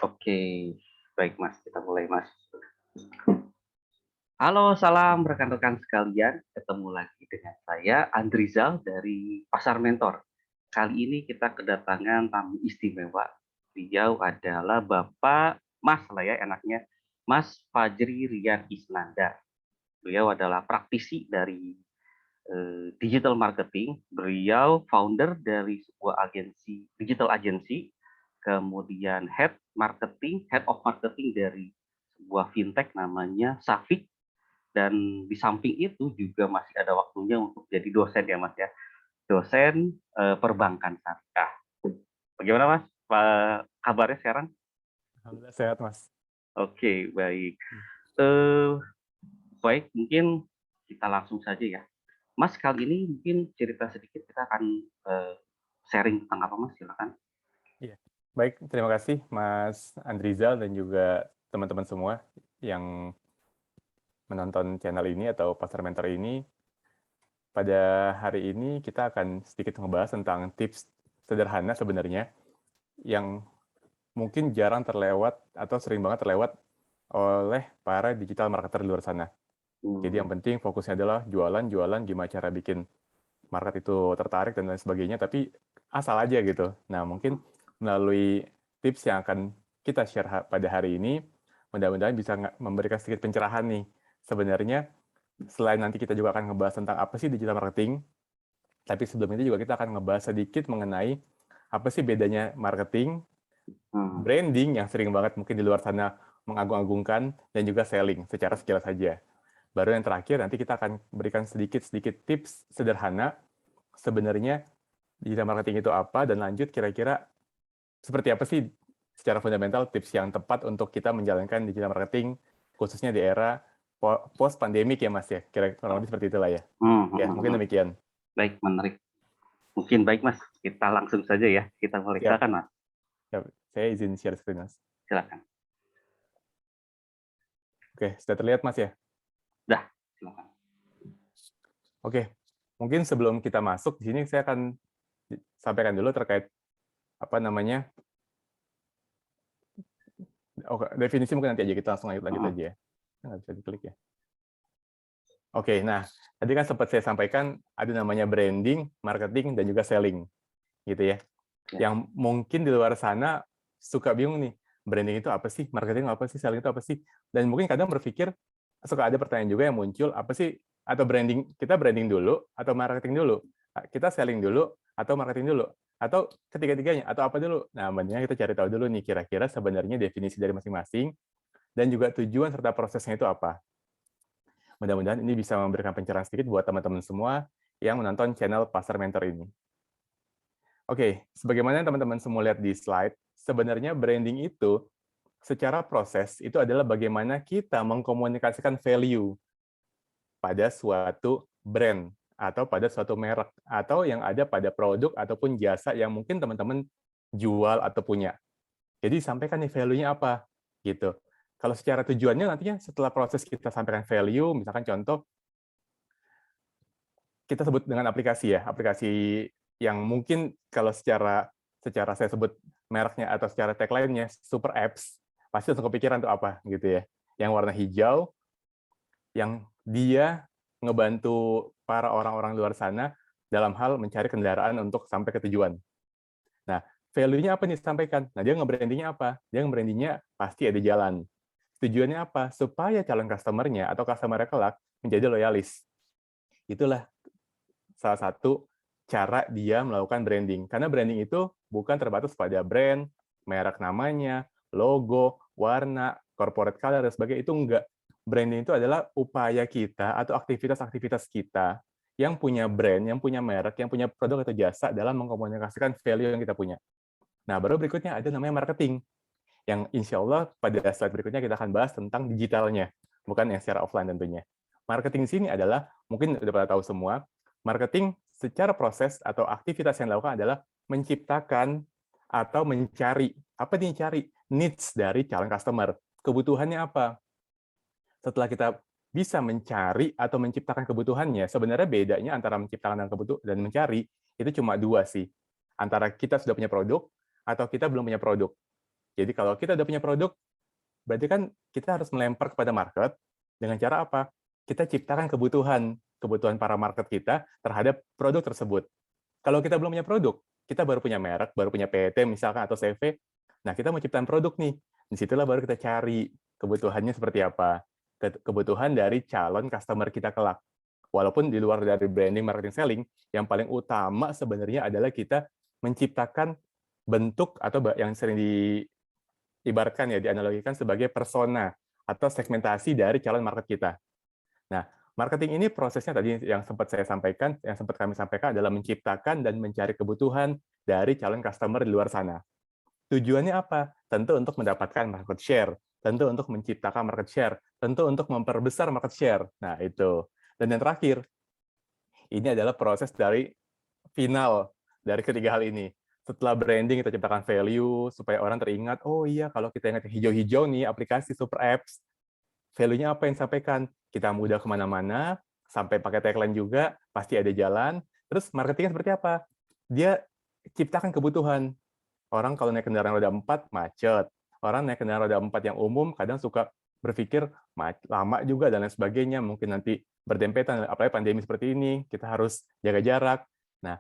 Oke, baik Mas, kita mulai Mas. Halo, salam rekan-rekan sekalian. Ketemu lagi dengan saya Andrizal dari Pasar Mentor. Kali ini kita kedatangan tamu istimewa. Beliau adalah Bapak Mas lah ya enaknya, Mas Fajri Rian Isnanda. Beliau adalah praktisi dari digital marketing. Beliau founder dari sebuah agensi digital agency, kemudian head of marketing dari sebuah fintech namanya Safik, dan di samping itu juga masih ada waktunya untuk jadi dosen ya Mas ya, dosen perbankan syariah. Bagaimana Mas? Kabarnya sekarang? Alhamdulillah sehat, Mas. Oke, baik. Hmm. Eh, Baik, mungkin kita langsung saja ya. Mas, kali ini mungkin cerita sedikit, kita akan sharing tentang apa Mas? Silakan. Iya. Baik, terima kasih Mas Andrizal dan juga teman-teman semua yang menonton channel ini atau Pasar Mentor ini. Pada hari ini kita akan sedikit membahas tentang tips sederhana sebenarnya yang mungkin jarang terlewat atau sering banget terlewat oleh para digital marketer di luar sana. Jadi yang penting fokusnya adalah jualan, gimana cara bikin market itu tertarik dan lain sebagainya, tapi asal aja gitu. Nah, mungkin melalui tips yang akan kita share pada hari ini, mudah-mudahan bisa memberikan sedikit pencerahan nih. Sebenarnya, selain nanti kita juga akan ngebahas tentang apa sih digital marketing, tapi sebelum itu juga kita akan ngebahas sedikit mengenai apa sih bedanya marketing, Hmm. branding yang sering banget mungkin di luar sana mengagung-agungkan, dan juga selling secara sekilas saja. Baru yang terakhir, nanti kita akan berikan sedikit-sedikit tips sederhana sebenarnya digital marketing itu apa, dan lanjut kira-kira seperti apa sih secara fundamental tips yang tepat untuk kita menjalankan digital marketing, khususnya di era post pandemik ya Mas ya, kira kurang lebih seperti itulah ya. Hmm, hmm, Ya, hmm, mungkin hmm. demikian. Baik, menarik. Mungkin baik Mas, kita langsung saja ya. Kita mulai. Siap, Silakan Mas, siap. Saya izin share screen Mas. silakan. Oke, sudah terlihat Mas ya? Dah, silakan. Oke, mungkin sebelum kita masuk di sini saya akan sampaikan dulu terkait apa namanya, definisi mungkin nanti aja, kita langsung lanjut Hmm, aja ya. Nggak bisa diklik ya. Oke, nah tadi kan sempat saya sampaikan ada namanya branding, marketing, dan juga selling, gitu ya. ya. Yang mungkin di luar sana suka bingung nih, branding itu apa sih, marketing apa sih, selling itu apa sih? Dan mungkin kadang berpikir, suka ada pertanyaan juga yang muncul, apa sih, atau branding, kita branding dulu, atau marketing dulu? Kita selling dulu, atau marketing dulu? Atau ketiga-tiganya, atau apa dulu? Nah, mendingan kita cari tahu dulu nih, kira-kira sebenarnya definisi dari masing-masing, dan juga tujuan serta prosesnya itu apa. Mudah-mudahan ini bisa memberikan pencerahan sedikit buat teman-teman semua yang menonton channel Pasar Mentor ini. Oke, sebagaimana teman-teman semua lihat di slide, sebenarnya branding itu secara proses itu adalah bagaimana kita mengkomunikasikan value pada suatu brand atau pada suatu merek atau yang ada pada produk ataupun jasa yang mungkin teman-teman jual atau punya. Jadi sampaikan nih value-nya apa gitu. Kalau secara tujuannya nantinya setelah proses kita sampaikan value, misalkan contoh kita sebut dengan aplikasi ya, aplikasi yang mungkin kalau secara secara saya sebut mereknya atau secara tagline-nya super apps, pasti langsung kepikiran tuh apa gitu ya. Yang warna hijau, yang dia ngebantu para orang-orang luar sana dalam hal mencari kendaraan untuk sampai ke tujuan. Nah, value-nya apa nih disampaikan? Nah, dia nge-branding-nya apa? Dia nge-branding-nya pasti ada jalan. Tujuannya apa? Supaya calon customer-nya atau customer-nya kelak menjadi loyalis. Itulah salah satu cara dia melakukan branding. Karena branding itu bukan terbatas pada brand, merek namanya, logo, warna, corporate color, dan sebagainya. Itu enggak. Branding itu adalah upaya kita atau aktivitas-aktivitas kita yang punya brand, yang punya merek, yang punya produk atau jasa dalam mengkomunikasikan value yang kita punya. Nah, baru berikutnya ada namanya marketing, yang insya Allah pada slide berikutnya kita akan bahas tentang digitalnya, bukan yang secara offline tentunya. Marketing di sini adalah, mungkin udah pada tahu semua, marketing secara proses atau aktivitas yang dilakukan adalah menciptakan atau mencari, apa nih cari? Needs dari calon customer. Kebutuhannya apa? Setelah kita bisa mencari atau menciptakan kebutuhannya, sebenarnya bedanya antara menciptakan dan mencari, itu cuma dua sih. Antara kita sudah punya produk, atau kita belum punya produk. Jadi kalau kita udah punya produk, berarti kan kita harus melempar kepada market dengan cara apa? Kita ciptakan kebutuhan para market kita terhadap produk tersebut. Kalau kita belum punya produk, kita baru punya merek, baru punya PT misalkan atau CV. Nah, kita mau ciptakan produk nih. Disitulah baru kita cari kebutuhannya seperti apa. Kebutuhan dari calon customer kita kelak. Walaupun di luar dari branding, marketing, selling, yang paling utama sebenarnya adalah kita menciptakan bentuk atau yang sering diibaratkan ya, dianalogikan sebagai persona atau segmentasi dari calon market kita. Nah, marketing ini prosesnya tadi yang sempat saya sampaikan, yang sempat kami sampaikan adalah menciptakan dan mencari kebutuhan dari calon customer di luar sana. Tujuannya apa? Tentu untuk mendapatkan market share, tentu untuk menciptakan market share, tentu untuk memperbesar market share. Nah, itu. Dan yang terakhir, ini adalah proses dari final dari ketiga hal ini. Setelah branding, kita ciptakan value supaya orang teringat, oh iya, kalau kita ingat hijau-hijau nih, aplikasi super apps, value-nya apa yang disampaikan? Kita mudah kemana-mana, sampai pakai tagline juga, pasti ada jalan. Terus marketingnya seperti apa? Dia ciptakan kebutuhan. Orang kalau naik kendaraan roda 4, macet. Orang naik kendaraan roda 4 yang umum, kadang suka berpikir, lama juga, dan lain sebagainya. Mungkin nanti berdempetan, apalagi pandemi seperti ini, kita harus jaga jarak. Nah,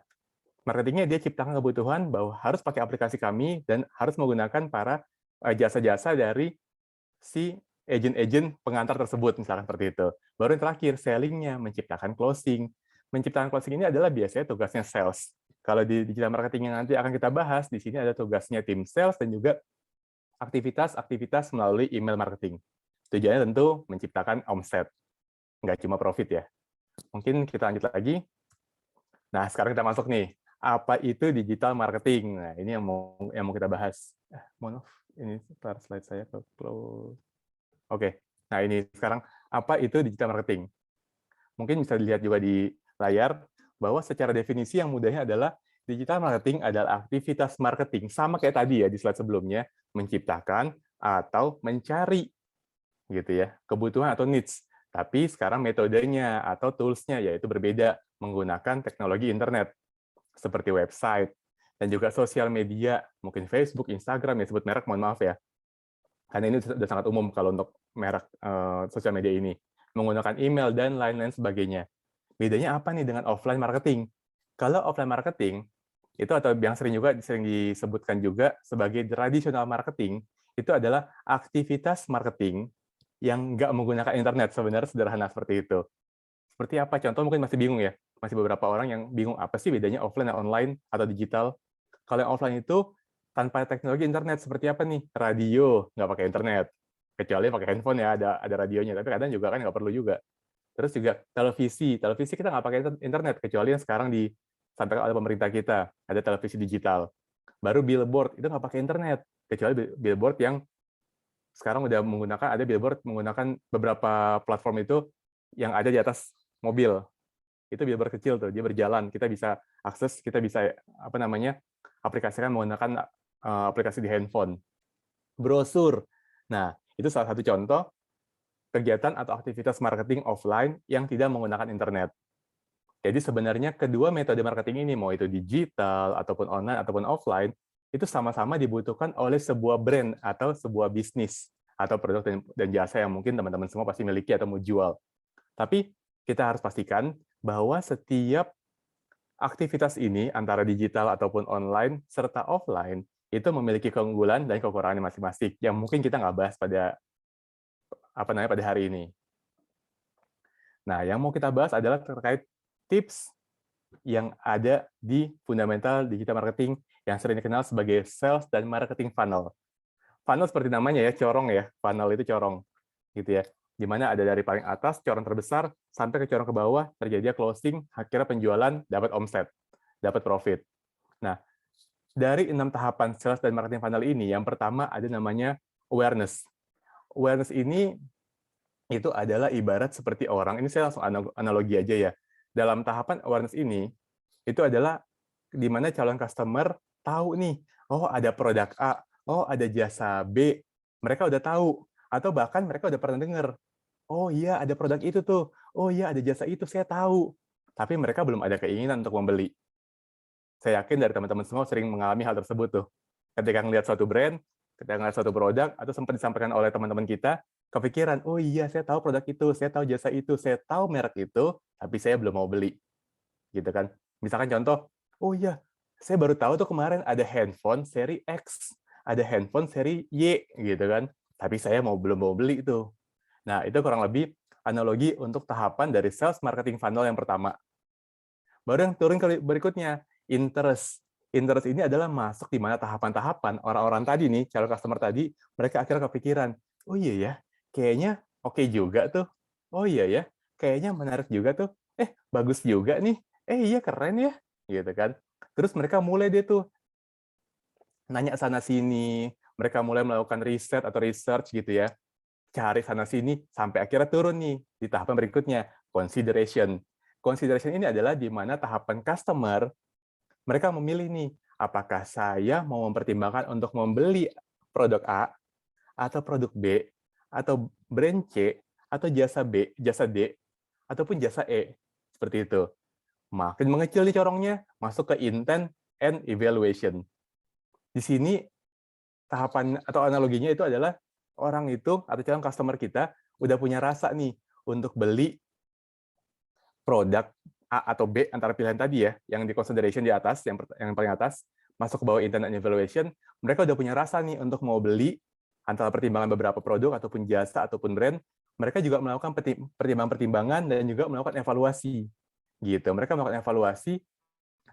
marketingnya dia ciptakan kebutuhan bahwa harus pakai aplikasi kami, dan harus menggunakan para jasa-jasa dari si agent-agent pengantar tersebut, misalkan seperti itu. Baru yang terakhir, selling-nya, menciptakan closing. Menciptakan closing ini adalah biasanya tugasnya sales. Kalau di digital marketing yang nanti akan kita bahas, di sini ada tugasnya tim sales dan juga aktivitas-aktivitas melalui email marketing. Tujuannya tentu menciptakan omset, nggak cuma profit ya. Mungkin kita lanjut lagi. Nah, sekarang kita masuk nih. Apa itu digital marketing? Nah, ini yang mau kita bahas. Mohon maaf, ini slide saya ke close. Oke, nah ini sekarang apa itu digital marketing? Mungkin bisa dilihat juga di layar bahwa secara definisi yang mudahnya adalah digital marketing adalah aktivitas marketing sama kayak tadi ya di slide sebelumnya, menciptakan atau mencari gitu ya kebutuhan atau needs. Tapi sekarang metodenya atau tools-nya yaitu berbeda menggunakan teknologi internet seperti website dan juga sosial media, mungkin Facebook, Instagram, ya sebut merek mohon maaf ya. Karena ini sudah sangat umum kalau untuk merek sosial media ini. Menggunakan email dan lain-lain sebagainya. Bedanya apa nih dengan offline marketing? Kalau offline marketing, itu atau yang sering disebutkan juga sebagai traditional marketing, itu adalah aktivitas marketing yang nggak menggunakan internet, sebenarnya sederhana seperti itu. Seperti apa? Contoh mungkin masih bingung ya. Masih beberapa orang yang bingung apa sih bedanya offline dan online atau digital. Kalau yang offline itu tanpa teknologi internet seperti apa nih? Radio nggak pakai internet, kecuali pakai handphone ya ada radionya. Tapi kadang juga kan nggak perlu juga. Terus juga televisi kita nggak pakai internet kecuali yang sekarang disampaikan oleh pemerintah kita ada televisi digital. Baru billboard itu nggak pakai internet kecuali billboard yang sekarang udah menggunakan ada billboard menggunakan beberapa platform itu yang ada di atas mobil. Itu billboard kecil tuh, dia berjalan, kita bisa akses, kita bisa aplikasikan menggunakan aplikasi di handphone. Brosur. Nah, itu salah satu contoh kegiatan atau aktivitas marketing offline yang tidak menggunakan internet. Jadi sebenarnya kedua metode marketing ini, mau itu digital, ataupun online, ataupun offline, itu sama-sama dibutuhkan oleh sebuah brand atau sebuah bisnis, atau produk dan jasa yang mungkin teman-teman semua pasti miliki atau mau jual. Tapi kita harus pastikan bahwa setiap aktivitas ini, antara digital ataupun online, serta offline, itu memiliki keunggulan dan kekurangan masing-masing, yang mungkin kita nggak bahas pada hari ini. Nah, yang mau kita bahas adalah terkait tips yang ada di fundamental digital marketing yang sering dikenal sebagai sales dan marketing funnel. Funnel seperti namanya ya, corong ya. Funnel itu corong, gitu ya. Di mana ada dari paling atas, corong terbesar, sampai ke corong ke bawah, terjadi closing, akhirnya penjualan, dapat omset, dapat profit. Nah, dari 6 tahapan sales dan marketing funnel ini, yang pertama ada namanya awareness. Awareness ini itu adalah ibarat seperti orang, ini saya langsung analogi aja ya. Dalam tahapan awareness ini, itu adalah di mana calon customer tahu nih, oh ada produk A, oh ada jasa B, mereka udah tahu, atau bahkan mereka udah pernah dengar, oh iya ada produk itu tuh, oh iya ada jasa itu, saya tahu. Tapi mereka belum ada keinginan untuk membeli. Saya yakin dari teman-teman semua sering mengalami hal tersebut tuh. Ketika ngelihat suatu brand, dengan suatu produk atau sempat disampaikan oleh teman-teman kita, kepikiran, oh iya saya tahu produk itu, saya tahu jasa itu, saya tahu merek itu, tapi saya belum mau beli, gitu kan. Misalkan contoh, oh iya, saya baru tahu tuh kemarin ada handphone seri X, ada handphone seri Y, gitu kan. Tapi saya belum mau beli itu. Nah, itu kurang lebih analogi untuk tahapan dari sales marketing funnel yang pertama. Baru yang turun ke berikutnya, interest. Interest ini adalah masuk di mana tahapan-tahapan orang-orang tadi nih, calon customer tadi, mereka akhirnya kepikiran, oh iya ya, kayaknya oke juga tuh. Oh iya ya, kayaknya menarik juga tuh. Bagus juga nih. Iya keren ya, gitu kan. Terus mereka mulai deh tuh nanya sana sini, mereka mulai melakukan riset atau research gitu ya, cari sana sini sampai akhirnya turun nih di tahapan berikutnya, consideration. Consideration ini adalah di mana tahapan customer mereka memilih nih, apakah saya mau mempertimbangkan untuk membeli produk A atau produk B atau brand C atau jasa B, jasa D ataupun jasa E. Seperti itu. Makin mengecil nih corongnya, masuk ke intent and evaluation. Di sini tahapan atau analoginya itu adalah orang itu atau calon customer kita udah punya rasa nih untuk beli produk A atau B antara pilihan tadi ya, yang di consideration di atas, yang paling atas, masuk ke bawah intent and evaluation, mereka udah punya rasa nih untuk mau beli antara pertimbangan beberapa produk ataupun jasa ataupun brand, mereka juga melakukan pertimbangan-pertimbangan dan juga melakukan evaluasi. Gitu. Mereka melakukan evaluasi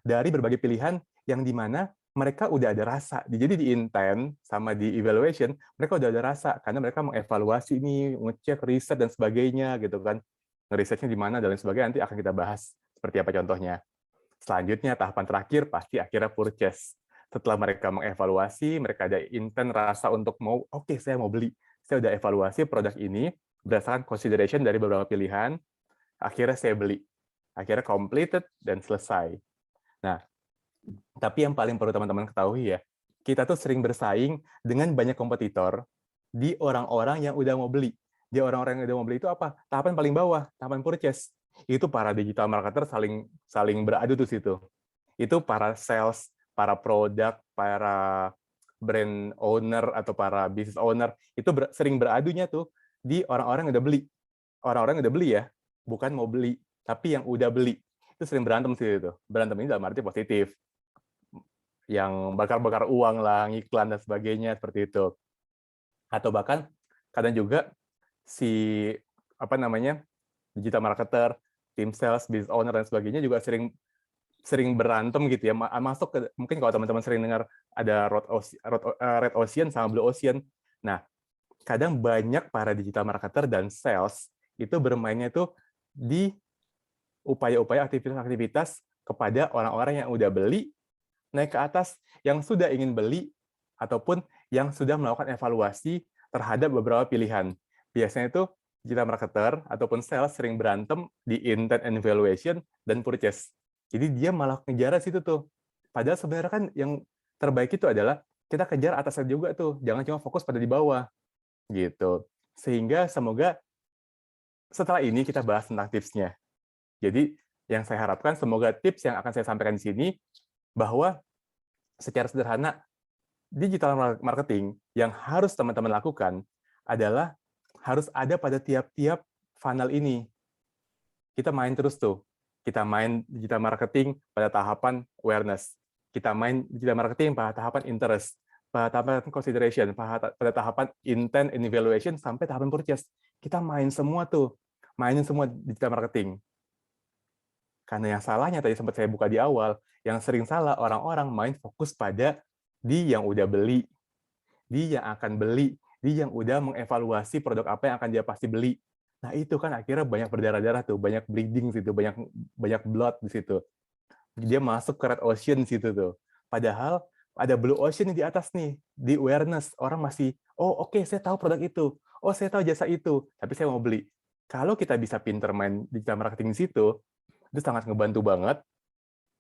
dari berbagai pilihan yang di mana mereka udah ada rasa. Jadi di intent sama di evaluation, mereka udah ada rasa karena mereka mengevaluasi nih, ngecek riset dan sebagainya gitu kan. Ngerisetnya di mana dan lain sebagainya nanti akan kita bahas seperti apa contohnya. Selanjutnya tahapan terakhir pasti akhirnya purchase. Setelah mereka mengevaluasi, mereka ada intent rasa untuk mau, oke, saya mau beli. Saya udah evaluasi produk ini berdasarkan consideration dari beberapa pilihan, akhirnya saya beli. Akhirnya completed dan selesai. Nah, tapi yang paling perlu teman-teman ketahui ya, kita tuh sering bersaing dengan banyak kompetitor di orang-orang yang udah mau beli. Di orang-orang yang udah mau beli itu apa? Tahapan paling bawah, tahapan purchase. Itu para digital marketer saling beradu tuh situ. Itu para sales, para produk, para brand owner atau para business owner itu sering beradunya tuh di orang-orang yang udah beli. Orang-orang yang udah beli ya, bukan mau beli, tapi yang udah beli. Itu sering berantem sih itu. Berantem ini dalam arti positif. Yang bakar-bakar uang lah, ngiklan dan sebagainya seperti itu. Atau bahkan kadang juga si digital marketer, tim sales, business owner dan sebagainya juga sering berantem gitu ya. Masuk ke, mungkin kalau teman-teman sering dengar ada Red Ocean sama Blue Ocean. Nah, kadang banyak para digital marketer dan sales itu bermainnya itu di upaya-upaya aktivitas-aktivitas kepada orang-orang yang udah beli, naik ke atas, yang sudah ingin beli, ataupun yang sudah melakukan evaluasi terhadap beberapa pilihan. Biasanya itu digital marketer ataupun sales sering berantem di intent and evaluation dan purchase. Jadi dia malah ngejar situ tuh. Padahal sebenarnya kan yang terbaik itu adalah kita kejar atasnya juga tuh. Jangan cuma fokus pada di bawah. Gitu. Sehingga semoga setelah ini kita bahas tentang tipsnya. Jadi yang saya harapkan semoga tips yang akan saya sampaikan di sini bahwa secara sederhana digital marketing yang harus teman-teman lakukan adalah harus ada pada tiap-tiap funnel ini. Kita main terus tuh. Kita main digital marketing pada tahapan awareness. Kita main digital marketing pada tahapan interest, pada tahapan consideration, pada tahapan intent and evaluation sampai tahapan purchase. Kita main semua tuh. Mainin semua digital marketing. Karena yang salahnya tadi sempat saya buka di awal, yang sering salah orang-orang main fokus pada di yang udah beli, di yang akan beli, di yang udah mengevaluasi produk apa yang akan dia pasti beli. Nah itu kan akhirnya banyak berdarah-darah tuh, banyak bleeding situ, banyak blood di situ. Dia masuk ke red ocean situ tuh. Padahal ada blue ocean di atas nih, di awareness. Orang masih, oh oke, saya tahu produk itu, oh saya tahu jasa itu, tapi saya mau beli. Kalau kita bisa pinter main digital marketing di situ, itu sangat ngebantu banget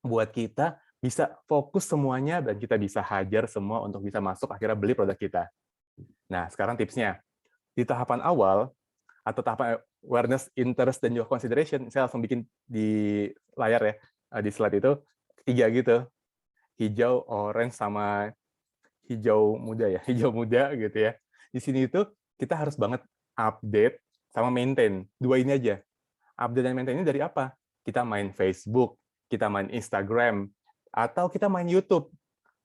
buat kita bisa fokus semuanya dan kita bisa hajar semua untuk bisa masuk akhirnya beli produk kita. Nah, sekarang tipsnya. Di tahapan awal atau tahapan awareness, interest, dan juga consideration, saya langsung bikin di layar ya, di slide itu, 3 gitu. Hijau, orange, sama hijau muda ya, hijau muda gitu ya. Di sini itu kita harus banget update sama maintain. Dua ini aja. Update dan maintain ini dari apa? Kita main Facebook, kita main Instagram, atau kita main YouTube.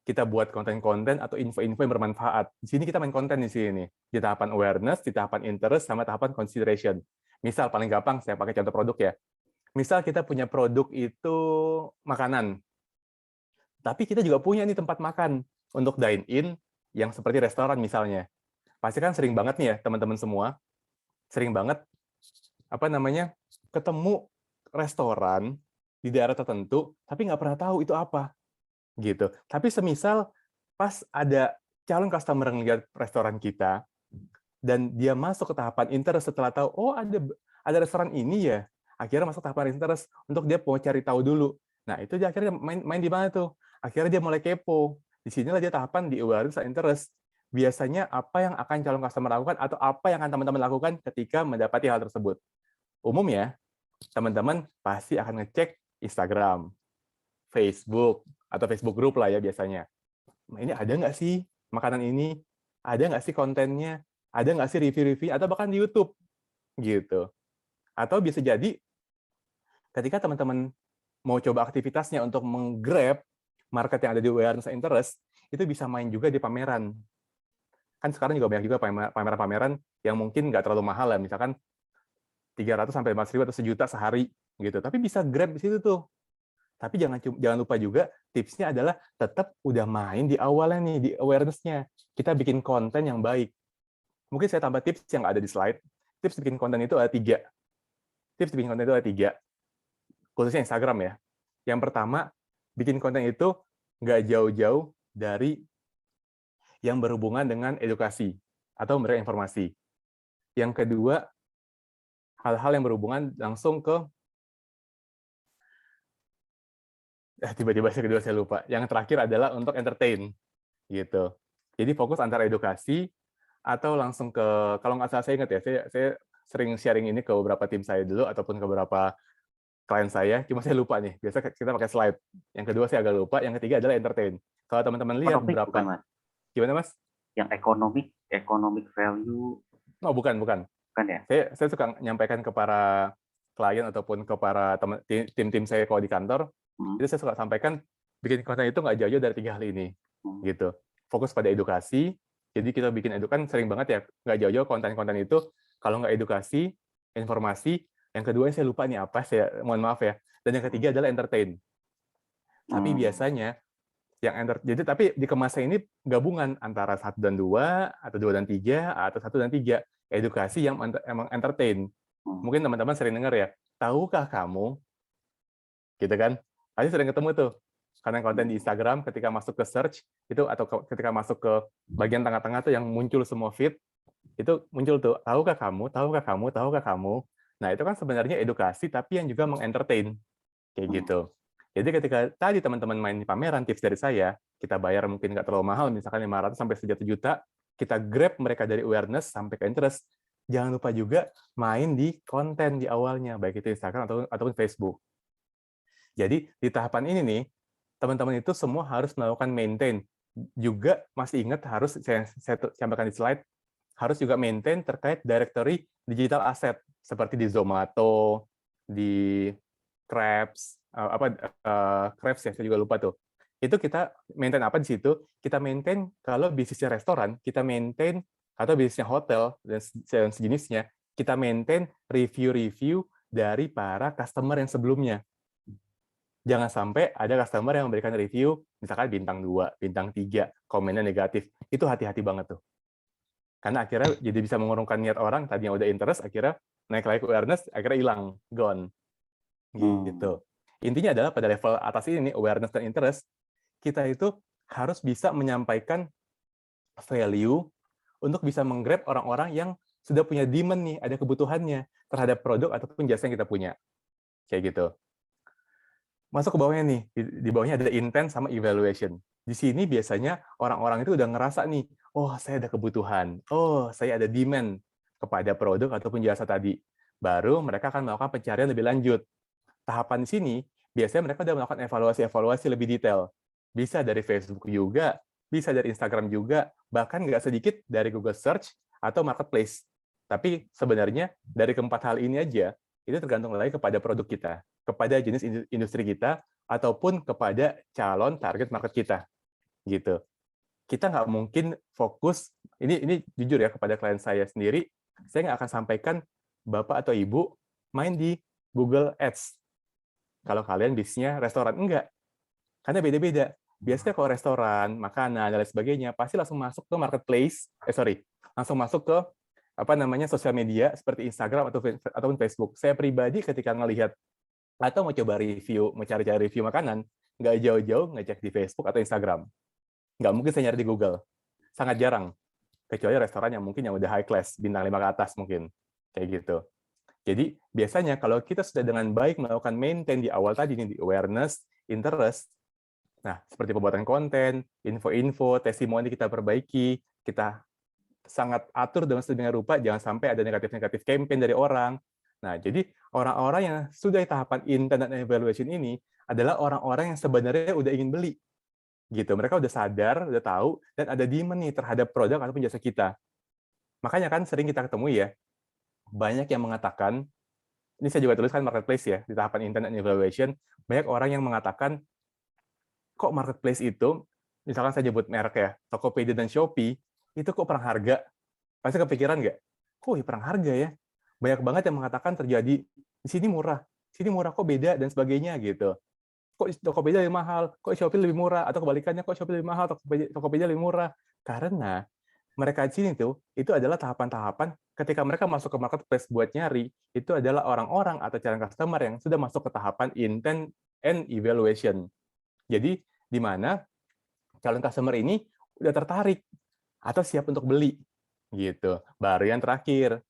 Kita buat konten-konten atau info-info yang bermanfaat. Di sini kita main konten di sini. Di tahapan awareness, di tahapan interest, sama tahapan consideration. Misal paling gampang, saya pakai contoh produk ya. Misal kita punya produk itu makanan. Tapi kita juga punya nih tempat makan untuk dine-in yang seperti restoran misalnya. Pasti kan sering banget nih ya teman-teman semua, sering banget ketemu restoran di daerah tertentu, tapi nggak pernah tahu itu apa gitu. Tapi semisal pas ada calon customer yang lihat restoran kita dan dia masuk ke tahapan interest setelah tahu, oh ada restoran ini ya, akhirnya masuk tahapan interest untuk dia mau cari tahu dulu. Nah itu dia akhirnya main di mana tuh? Akhirnya dia mulai kepo. Di sinilah dia tahapan di awareness dan interest. Biasanya apa yang akan calon customer lakukan atau apa yang akan teman-teman lakukan ketika mendapati hal tersebut? Umumnya, teman-teman pasti akan ngecek Instagram, Facebook, atau Facebook group lah ya biasanya. Nah, ini ada nggak sih makanan ini? Ada nggak sih kontennya? Ada nggak sih review-review? Atau bahkan di YouTube? Gitu. Atau bisa jadi ketika teman-teman mau coba aktivitasnya untuk menggrab market yang ada di awareness interest, itu bisa main juga di pameran. Kan sekarang juga banyak juga pameran-pameran yang mungkin nggak terlalu mahal ya, misalkan 300 sampai 500 atau sejuta sehari gitu. Tapi bisa grab di situ tuh. Tapi jangan lupa juga tipsnya adalah tetap udah main di awalnya nih, di awareness-nya. Kita bikin konten yang baik. Mungkin saya tambah tips yang ada di slide. Tips bikin konten itu ada 3. Tips bikin konten itu ada 3. Khususnya Instagram ya. Yang pertama, bikin konten itu nggak jauh-jauh dari yang berhubungan dengan edukasi atau memberikan informasi. Yang kedua, hal-hal yang berhubungan langsung ke tiba-tiba saya lupa. Yang terakhir adalah untuk entertain, gitu. Jadi fokus antara edukasi atau langsung ke, kalau nggak salah saya ingat ya, saya sering sharing ini ke beberapa tim saya dulu ataupun ke beberapa klien saya. Cuma saya lupa nih. Biasa kita pakai slide. Yang kedua saya agak lupa. Yang ketiga adalah entertain. Kalau teman-teman lihat Ekonomik bukan, berapa, Mas? gimana Mas? Yang economic value, Oh bukan. kan ya? Saya suka menyampaikan ke para klien ataupun ke para tim-tim saya kalau di kantor, itu saya suka sampaikan bikin konten itu nggak jauh-jauh dari 3 hal ini, gitu. Fokus pada edukasi, jadi kita bikin kan sering banget ya, nggak jauh-jauh konten-konten itu, kalau nggak edukasi, informasi, yang kedua saya lupa nih apa, saya mohon maaf ya, dan yang ketiga adalah entertain. Tapi biasanya, jadi tapi dikemasnya ini gabungan antara 1 dan 2, atau 2 dan 3, atau 1 dan 3. Edukasi yang emang entertain. Mungkin teman-teman sering dengar ya, tahukah kamu, gitu kan? Pasti sering ketemu tuh, konten di Instagram ketika masuk ke search, itu atau ketika masuk ke bagian tengah-tengah tuh yang muncul semua feed, itu muncul tuh, tahukah kamu, tahukah kamu, tahukah kamu. Nah itu kan sebenarnya edukasi, tapi yang juga mengentertain, kayak gitu. Jadi ketika tadi teman-teman main di pameran, tips dari saya, kita bayar mungkin nggak terlalu mahal, misalkan 500 sampai 1 juta, kita grab mereka dari awareness sampai ke interest. Jangan lupa juga main di konten di awalnya, baik itu Instagram ataupun Facebook. Jadi di tahapan ini nih, teman-teman itu semua harus melakukan maintain. Juga masih ingat harus saya sampaikan di slide, harus juga maintain terkait directory digital asset seperti di Zomato, di Krabs, Krabs ya, saya juga lupa tuh. Itu kita maintain apa di situ? Kita maintain kalau bisnisnya restoran, kita maintain atau bisnisnya hotel dan sejenisnya, kita maintain review-review dari para customer yang sebelumnya. Jangan sampai ada customer yang memberikan review, misalkan bintang 2, bintang 3, komennya negatif. Itu hati-hati banget tuh. Karena akhirnya jadi bisa mengurungkan niat orang, tadinya udah interest, akhirnya naik lagi ke awareness, akhirnya hilang, gone. Gitu. Intinya adalah pada level atas ini nih, awareness dan interest, kita itu harus bisa menyampaikan value untuk bisa menggrab orang-orang yang sudah punya demand nih, ada kebutuhannya terhadap produk ataupun jasa yang kita punya. Kayak gitu. Masuk ke bawahnya nih, di bawahnya ada intent sama evaluation. Di sini biasanya orang-orang itu udah ngerasa nih, oh saya ada kebutuhan, oh saya ada demand kepada produk ataupun jasa tadi. Baru mereka akan melakukan pencarian lebih lanjut. Tahapan di sini, biasanya mereka udah melakukan evaluasi-evaluasi lebih detail. Bisa dari Facebook juga, bisa dari Instagram juga, bahkan nggak sedikit dari Google Search atau Marketplace. Tapi sebenarnya dari keempat hal ini aja, itu tergantung lagi kepada produk kita, kepada jenis industri kita, ataupun kepada calon target market kita. Gitu. Kita nggak mungkin fokus, ini jujur ya kepada klien saya sendiri, saya nggak akan sampaikan Bapak atau Ibu main di Google Ads. Kalau kalian bisnisnya restoran, enggak. Karena beda-beda. Biasanya kalau restoran, makanan, dan lain sebagainya, pasti langsung masuk ke marketplace, langsung masuk ke sosial media seperti Instagram ataupun Facebook. Saya pribadi ketika ngelihat atau mau coba review, mau cari-cari review makanan, nggak jauh-jauh ngecek di Facebook atau Instagram. Nggak mungkin saya nyari di Google. Sangat jarang. Kecuali restoran yang mungkin yang udah high class, bintang 5 ke atas mungkin. Kayak gitu. Jadi biasanya kalau kita sudah dengan baik melakukan maintain di awal tadi nih, di awareness, interest, nah seperti pembuatan konten, info-info, testimoni kita perbaiki, kita sangat atur dengan sedemikian rupa, jangan sampai ada negatif-negatif campaign dari orang. Nah, jadi orang-orang yang sudah di tahapan intent dan evaluation ini adalah orang-orang yang sebenarnya udah ingin beli. Gitu. Mereka udah sadar, udah tahu, dan ada demand nih terhadap produk ataupun jasa kita. Makanya kan sering kita ketemu ya, banyak yang mengatakan, ini saya juga tuliskan marketplace ya, di tahapan intent and evaluation, banyak orang yang mengatakan, kok marketplace itu, misalkan saya nyebut merek ya, Tokopedia dan Shopee, itu kok perang harga? Pasti kepikiran nggak? Kok ya perang harga ya? Banyak banget yang mengatakan terjadi, di sini murah kok beda, dan sebagainya gitu. Kok Tokopedia lebih mahal, kok Shopee lebih murah, atau kebalikannya, kok Shopee lebih mahal, Tokopedia lebih murah. Karena mereka di sini tuh, itu adalah tahapan-tahapan ketika mereka masuk ke marketplace buat nyari, itu adalah orang-orang atau calon customer yang sudah masuk ke tahapan intent and evaluation. Jadi, di mana calon customer ini udah tertarik atau siap untuk beli. Gitu. Baru yang terakhir,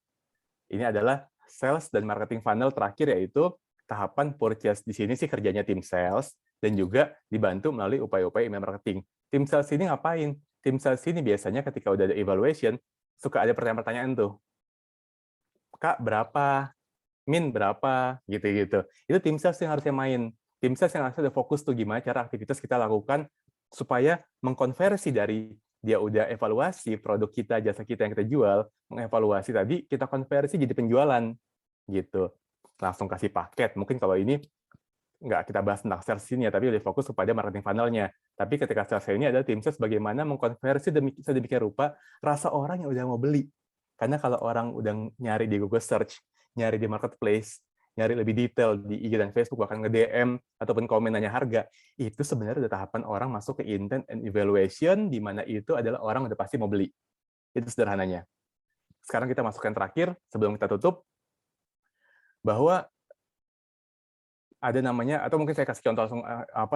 ini adalah sales dan marketing funnel terakhir, yaitu tahapan purchase. Di sini sih kerjanya tim sales, dan juga dibantu melalui upaya-upaya email marketing. Tim sales ini ngapain? Tim sales ini biasanya ketika udah ada evaluation, suka ada pertanyaan-pertanyaan tuh. Kak, berapa? Min, berapa? Gitu-gitu. Itu tim sales yang harusnya main. Tim sales yang harusnya udah fokus tuh gimana cara aktivitas kita lakukan supaya mengkonversi dari dia udah evaluasi produk kita, jasa kita yang kita jual, mengevaluasi tadi, kita konversi jadi penjualan. Gitu. Langsung kasih paket. Mungkin kalau ini nggak kita bahas tentang sales ini ya, tapi lebih fokus kepada marketing funnel-nya. Tapi ketika sales ini adalah tim sales bagaimana mengkonversi sedemikian rupa rasa orang yang udah mau beli. Karena kalau orang udah nyari di Google Search, nyari di Marketplace, nyari lebih detail di IG dan Facebook, bahkan nge-DM ataupun komen nanya harga, itu sebenarnya udah tahapan orang masuk ke intent and evaluation, di mana itu adalah orang udah pasti mau beli. Itu sederhananya. Sekarang kita masuk yang terakhir, sebelum kita tutup, bahwa ada namanya, atau mungkin saya kasih contoh langsung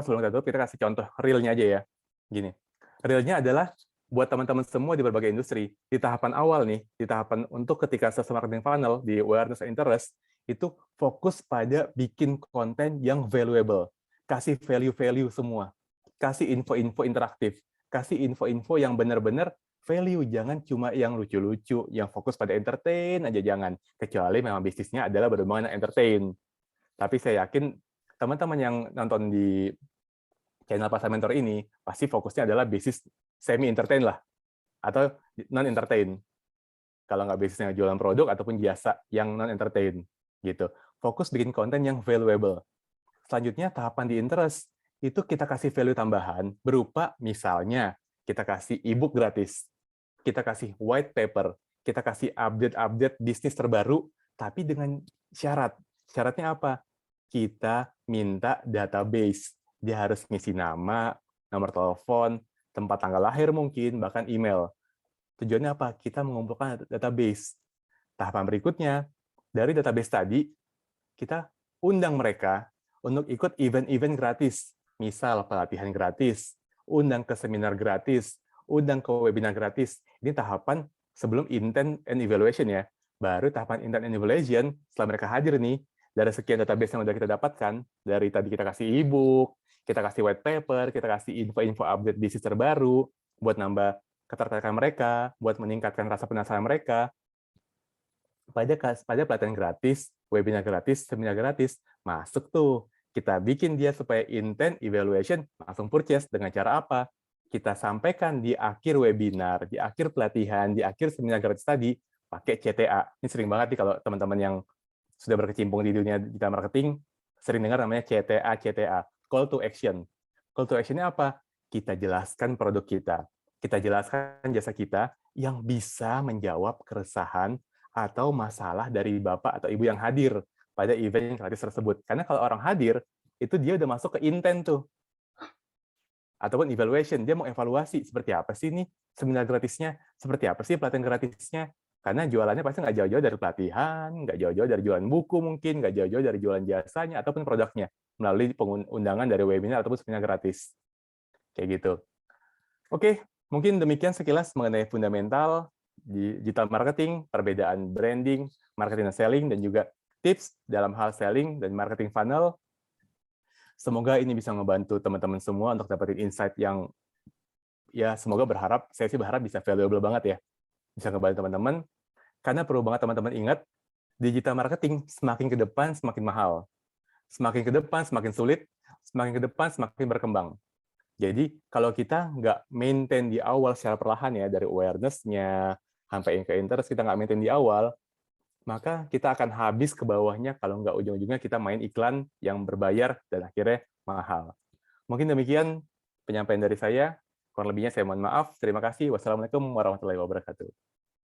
sebelum kita tutup, kita kasih contoh real-nya aja ya. Gini, real-nya adalah buat teman-teman semua di berbagai industri, di tahapan awal nih, di tahapan untuk ketika sales marketing funnel, di awareness and interest, itu fokus pada bikin konten yang valuable. Kasih value-value semua. Kasih info-info interaktif. Kasih info-info yang benar-benar value. Jangan cuma yang lucu-lucu, yang fokus pada entertain aja, jangan. Kecuali memang bisnisnya adalah berhubungan dengan entertain. Tapi saya yakin teman-teman yang nonton di channel Pasar Mentor ini pasti fokusnya adalah bisnis semi-entertain lah, atau non-entertain. Kalau nggak bisnisnya jualan produk ataupun jasa yang non-entertain. Gitu. Fokus bikin konten yang valuable. Selanjutnya, tahapan di interest. Itu kita kasih value tambahan berupa misalnya kita kasih e-book gratis, kita kasih white paper, kita kasih update-update bisnis terbaru, tapi dengan syarat. Syaratnya apa? Kita minta database. Dia harus ngisi nama, nomor telepon, tempat tanggal lahir mungkin, bahkan email. Tujuannya apa? Kita mengumpulkan database. Tahapan berikutnya, dari database tadi, kita undang mereka untuk ikut event-event gratis. Misal pelatihan gratis, undang ke seminar gratis, undang ke webinar gratis. Ini tahapan sebelum intent and evaluation ya. Baru tahapan intent and evaluation, setelah mereka hadir nih, dari sekian database yang udah kita dapatkan, dari tadi kita kasih e-book, kita kasih white paper, kita kasih info-info update bisnis terbaru, buat nambah ketertarikan mereka, buat meningkatkan rasa penasaran mereka. Pada pelatihan gratis, webinar gratis, seminar gratis, masuk tuh. Kita bikin dia supaya intent, evaluation, langsung purchase. Dengan cara apa? kita sampaikan di akhir webinar, di akhir pelatihan, di akhir seminar gratis tadi, pakai CTA. Ini sering banget nih kalau teman-teman yang sudah berkecimpung di dunia digital marketing, sering dengar namanya CTA, call to action. Call to action-nya apa? Kita jelaskan produk kita jelaskan jasa kita yang bisa menjawab keresahan atau masalah dari Bapak atau Ibu yang hadir pada event gratis tersebut. Karena kalau orang hadir, itu dia udah masuk ke intent tuh, ataupun evaluation, dia mau evaluasi seperti apa sih nih seminar gratisnya, seperti apa sih pelatihan gratisnya, karena jualannya pasti nggak jauh-jauh dari pelatihan, nggak jauh-jauh dari jualan buku mungkin, nggak jauh-jauh dari jualan jasanya, ataupun produknya, melalui undangan dari webinar ataupun seminar gratis. Kayak gitu. Oke, mungkin demikian sekilas mengenai fundamental digital marketing, perbedaan branding, marketing dan selling, dan juga tips dalam hal selling dan marketing funnel. Semoga ini bisa membantu teman-teman semua untuk dapetin insight yang ya semoga saya sih berharap bisa valuable banget ya. Bisa ngebantu teman-teman, karena perlu banget teman-teman ingat, digital marketing semakin ke depan semakin mahal. Semakin ke depan semakin sulit, semakin ke depan semakin berkembang. Jadi kalau kita nggak maintain di awal secara perlahan ya, dari awareness-nya sampai ke interest kita nggak maintain di awal, maka kita akan habis ke bawahnya kalau nggak ujung-ujungnya kita main iklan yang berbayar dan akhirnya mahal. Mungkin demikian penyampaian dari saya. Kurang lebihnya saya mohon maaf. Terima kasih. Wassalamualaikum warahmatullahi wabarakatuh.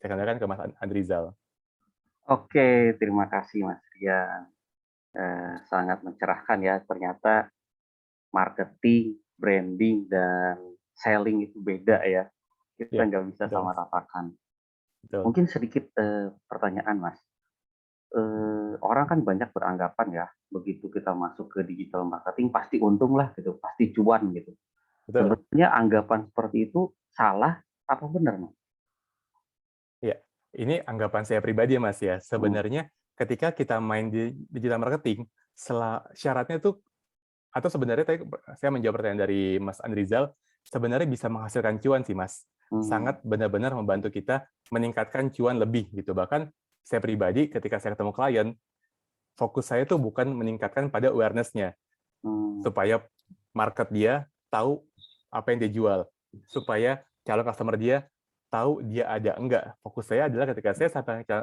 Saya kembalikan ke Mas Andrizal. Oke, terima kasih Mas Rian. Sangat mencerahkan ya, ternyata marketing, branding, dan selling itu beda ya. Kita Ya, nggak bisa betul. sama ratakan. Betul. Mungkin sedikit pertanyaan Mas. Orang kan banyak beranggapan ya, begitu kita masuk ke digital marketing pasti untung lah gitu, pasti cuan gitu. Betul. Sebenarnya anggapan seperti itu salah apa benar, Mas? Ya, ini anggapan saya pribadi ya, Mas ya. Sebenarnya ketika kita main di digital marketing, syaratnya tuh, atau sebenarnya tadi saya menjawab pertanyaan dari Mas Andrizal, sebenarnya bisa menghasilkan cuan sih, Mas. Sangat benar-benar membantu kita meningkatkan cuan lebih gitu. Bahkan saya pribadi ketika saya ketemu klien, fokus saya tuh bukan meningkatkan pada awareness-nya, supaya market dia tahu apa yang dia jual, supaya calon customer dia tahu dia ada. Enggak, fokus saya adalah ketika saya sampai ke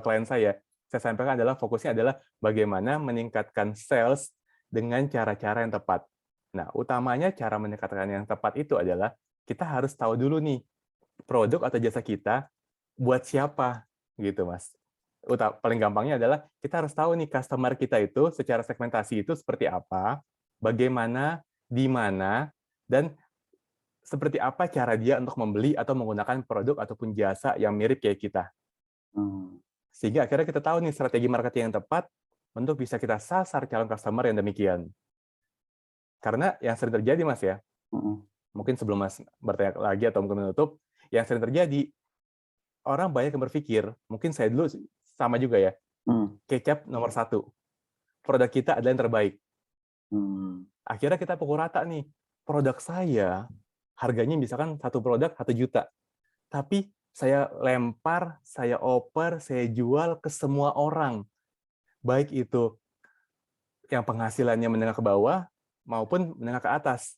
klien saya sampaikan adalah fokusnya adalah bagaimana meningkatkan sales dengan cara-cara yang tepat. Nah, utamanya cara meningkatkan yang tepat itu adalah kita harus tahu dulu nih produk atau jasa kita buat siapa gitu, Mas. Paling gampangnya adalah kita harus tahu nih customer kita itu secara segmentasi itu seperti apa, bagaimana, di mana, dan seperti apa cara dia untuk membeli atau menggunakan produk ataupun jasa yang mirip kayak kita. Sehingga akhirnya kita tahu nih strategi marketing yang tepat untuk bisa kita sasar calon customer yang demikian. Karena yang sering terjadi, Mas ya, mungkin sebelum Mas bertanya lagi atau mungkin menutup, yang sering terjadi, orang banyak yang berpikir, mungkin saya dulu sama juga ya, kecap nomor 1. Produk kita adalah yang terbaik. Akhirnya kita pukul rata nih, produk saya harganya misalkan satu produk 1 juta. Tapi saya lempar, saya oper, saya jual ke semua orang. Baik itu yang penghasilannya menengah ke bawah maupun menengah ke atas.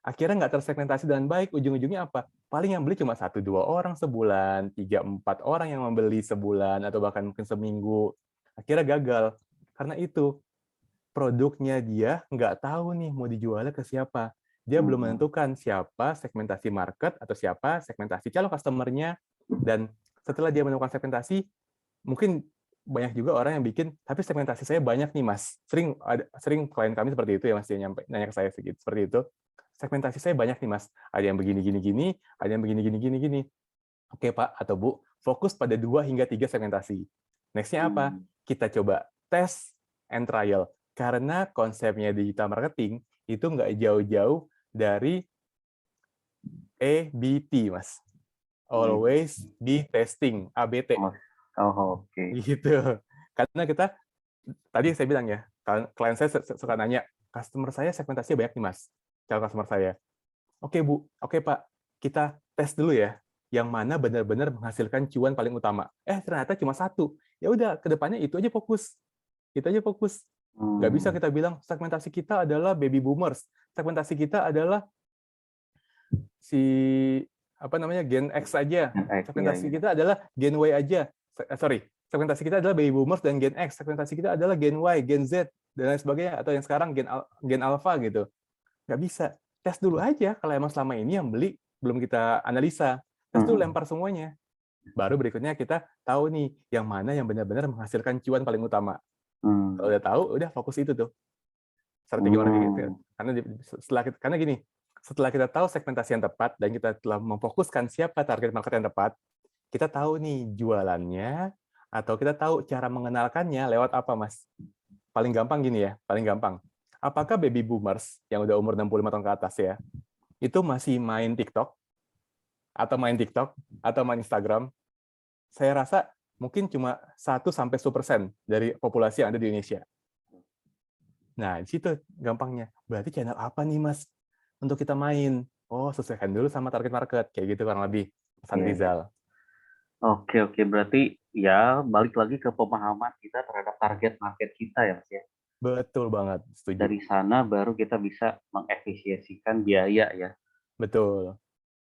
Akhirnya nggak tersegmentasi dengan baik, ujung-ujungnya apa? Paling yang beli cuma 1-2 orang sebulan, 3-4 orang yang membeli sebulan, atau bahkan mungkin seminggu. Akhirnya gagal. Karena itu, produknya dia nggak tahu nih mau dijualnya ke siapa. Dia belum menentukan siapa segmentasi market atau siapa segmentasi calon customer-nya. Dan setelah dia menemukan segmentasi, mungkin banyak juga orang yang bikin, tapi segmentasi saya banyak nih, Mas. Sering klien kami seperti itu ya, Mas, dia nanya ke saya seperti itu. Segmentasi saya banyak nih, Mas. Ada yang begini, gini, gini, ada yang begini, gini, gini, gini. Oke, Pak atau Bu, fokus pada 2 hingga 3 segmentasi. Next-nya apa? Kita coba test and trial. Karena konsepnya digital marketing itu nggak jauh-jauh dari ABT, Mas. Always be testing, ABT. Oke. Gitu. Karena kita, tadi saya bilang ya, klien saya suka nanya, customer saya segmentasinya banyak nih, Mas. Calon customer saya. Oke, Bu. Oke, Pak. Kita tes dulu ya. Yang mana benar-benar menghasilkan cuan paling utama. Ternyata cuma 1. Ya udah, ke depannya itu aja fokus. Itu aja fokus. Nggak bisa kita bilang segmentasi kita adalah baby boomers. Segmentasi kita adalah si apa namanya Gen X aja. X, iya, Segmentasi iya. kita adalah Gen Y aja. Sorry, segmentasi kita adalah baby boomers dan Gen X. Segmentasi kita adalah Gen Y, Gen Z dan lain sebagainya, atau yang sekarang Gen Alpha gitu. Nggak bisa. Tes dulu aja kalau emang selama ini yang beli belum kita analisa. Tes dulu, lempar semuanya. Baru berikutnya kita tahu nih yang mana yang benar-benar menghasilkan cuan paling utama. Kalau udah tahu, udah fokus itu tuh. Strategi marketing. Karena gini, setelah kita tahu segmentasi yang tepat dan kita telah memfokuskan siapa target market yang tepat, kita tahu nih jualannya, atau kita tahu cara mengenalkannya lewat apa, Mas. Paling gampang gini ya, paling gampang. Apakah baby boomers yang udah umur 65 tahun ke atas ya, itu masih main TikTok, atau main Instagram? Saya rasa mungkin cuma 1-10% dari populasi yang ada di Indonesia. Nah, di situ gampangnya. Berarti channel apa nih, Mas, untuk kita main? Oh, sesuaikan dulu sama target market. Kayak gitu kurang lebih, Mas Rizal. Oke, berarti ya balik lagi ke pemahaman kita terhadap target market kita ya, Mas ya. Betul banget, setuju. Dari sana baru kita bisa mengefisiensikan biaya ya. Betul.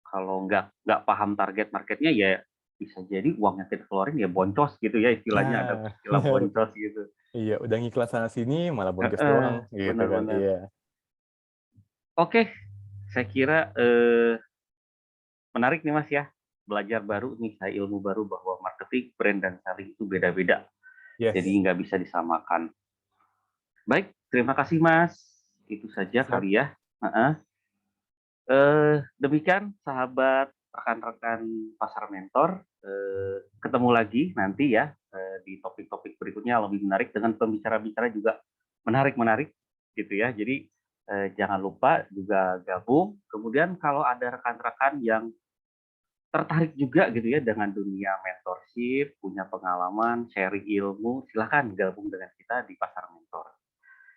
Kalau nggak paham target marketnya ya bisa jadi uang yang kita keluarin ya boncos gitu ya, istilahnya ada istilah boncos gitu. Iya, udah ngiklan sana sini malah boncos doang gitu kan. Benar-benar. Iya. Oke, saya kira menarik nih Mas ya. Belajar baru nih, saya ilmu baru bahwa marketing, brand, dan selling itu beda-beda. Yes. Jadi nggak bisa disamakan. Baik, terima kasih Mas. Itu saja kali ya. Demikian sahabat rekan-rekan Pasar Mentor. Ketemu lagi nanti ya di topik-topik berikutnya lebih menarik dengan pembicara-bicara juga menarik-menarik gitu ya. Jadi jangan lupa juga gabung. Kemudian kalau ada rekan-rekan yang tertarik juga gitu ya dengan dunia mentorship, punya pengalaman, sharing ilmu, silahkan gabung dengan kita di Pasar Mentor.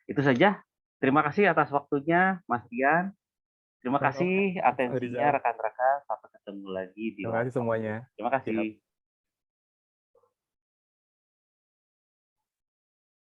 Itu saja. Terima kasih atas waktunya, Mas Rian. Terima kasih atensinya rekan-rekan. Sampai ketemu lagi di Terima kasih semuanya. Terima kasih.